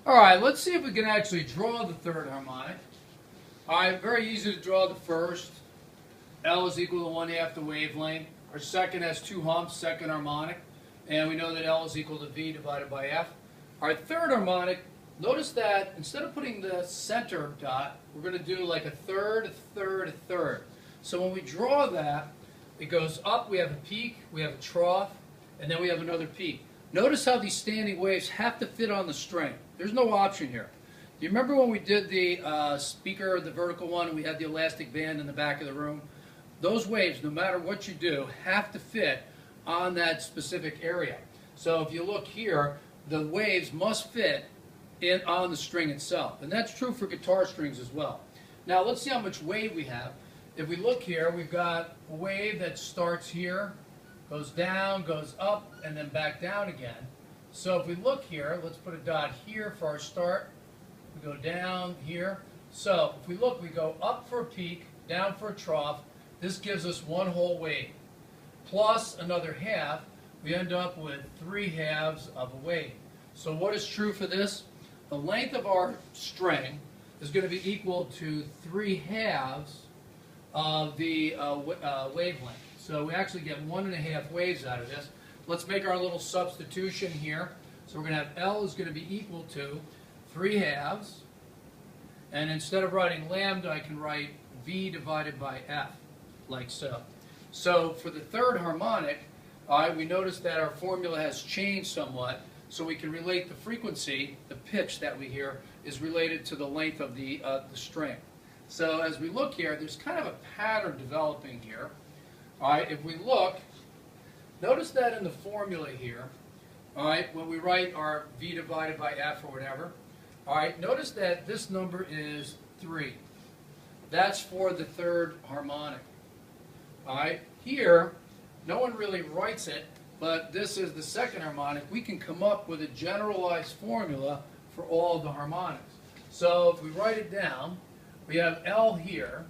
All right, let's see if we can actually draw the third harmonic. All right, very easy to draw the first. L is equal to 1/2 the wavelength. Our second has two humps, second harmonic. And we know that L is equal to V divided by F. Our third harmonic, notice that instead of putting the center dot, we're going to do like a third, a third, a third. So when we draw that, it goes up, we have a peak, we have a trough, and then we have another peak. Notice how these standing waves have to fit on the string. There's no option here. Do you remember when we did the speaker, the vertical one, and we had the elastic band in the back of the room? Those waves, no matter what you do, have to fit on that specific area. So if you look here, the waves must fit on the string itself. And that's true for guitar strings as well. Now let's see how much wave we have. If we look here, we've got a wave that starts here, goes down, goes up, and then back down again. So if we look here, let's put a dot here for our start. We go down here. So if we look, we go up for a peak, down for a trough. This gives us one whole wave. Plus another half, we end up with 3/2 of a wave. So what is true for this? The length of our string is going to be equal to 3/2 of the wavelength. So we actually get 1.5 waves out of this. Let's make our little substitution here. So we're going to have L is going to be equal to 3/2. And instead of writing lambda, I can write V divided by F, like so. So for the third harmonic, we notice that our formula has changed somewhat. So we can relate the frequency, the pitch that we hear, is related to the length of the string. So as we look here, there's kind of a pattern developing here. All right, if we look, notice that in the formula here, all right, when we write our V divided by F or whatever, all right, notice that this number is 3. That's for the third harmonic. All right, here, no one really writes it, but this is the second harmonic. We can come up with a generalized formula for all of the harmonics. So if we write it down, we have L here,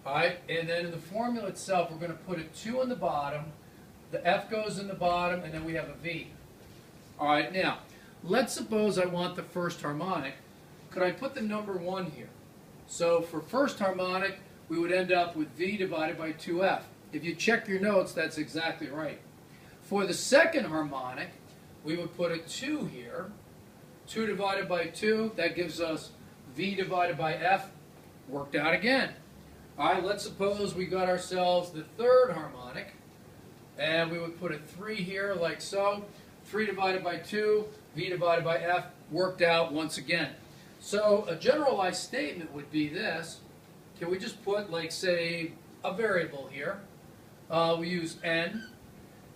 all right, and then in the formula itself, we're going to put a 2 in the bottom, the F goes in the bottom, and then we have a V. All right, now, let's suppose I want the first harmonic. Could I put the number 1 here? So for first harmonic, we would end up with V divided by 2F. If you check your notes, that's exactly right. For the second harmonic, we would put a 2 here. 2 divided by 2, that gives us V divided by F, worked out again. All right, let's suppose we got ourselves the third harmonic, and we would put a 3 here like so. 3 divided by 2, V divided by F, worked out once again. So a generalized statement would be this. Can we just put, like, say, a variable here? We use n,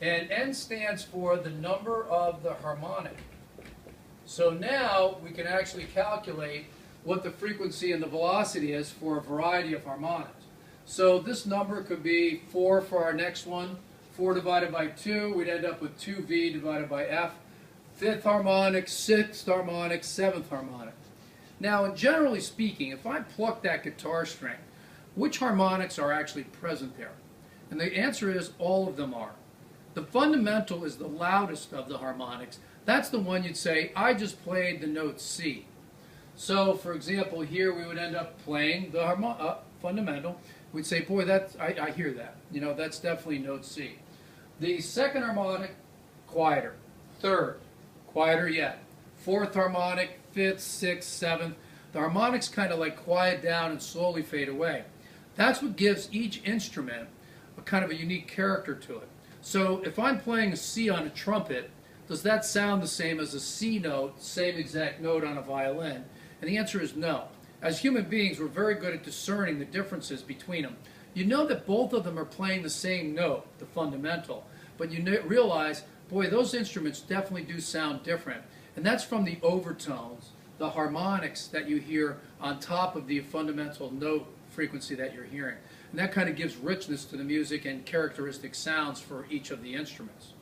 and n stands for the number of the harmonic. So now we can actually calculate what the frequency and the velocity is for a variety of harmonics. So this number could be 4 for our next one. 4 divided by 2, we'd end up with 2V divided by F. 5th harmonic, 6th harmonic, 7th harmonic. Now, and generally speaking, if I pluck that guitar string, which harmonics are actually present there? And the answer is all of them are. The fundamental is the loudest of the harmonics. That's the one you'd say, I just played the note C. So, for example, here we would end up playing the fundamental. We'd say, boy, I hear that. You know, that's definitely note C. The second harmonic, quieter. Third, quieter yet. Fourth harmonic, 5th, 6th, 7th. The harmonics kind of like quiet down and slowly fade away. That's what gives each instrument a kind of a unique character to it. So if I'm playing a C on a trumpet, does that sound the same as a C note, same exact note on a violin? And the answer is no. As human beings, we're very good at discerning the differences between them. You know that both of them are playing the same note, the fundamental, but you realize, boy, those instruments definitely do sound different. And that's from the overtones, the harmonics that you hear on top of the fundamental note frequency that you're hearing. And that kind of gives richness to the music and characteristic sounds for each of the instruments.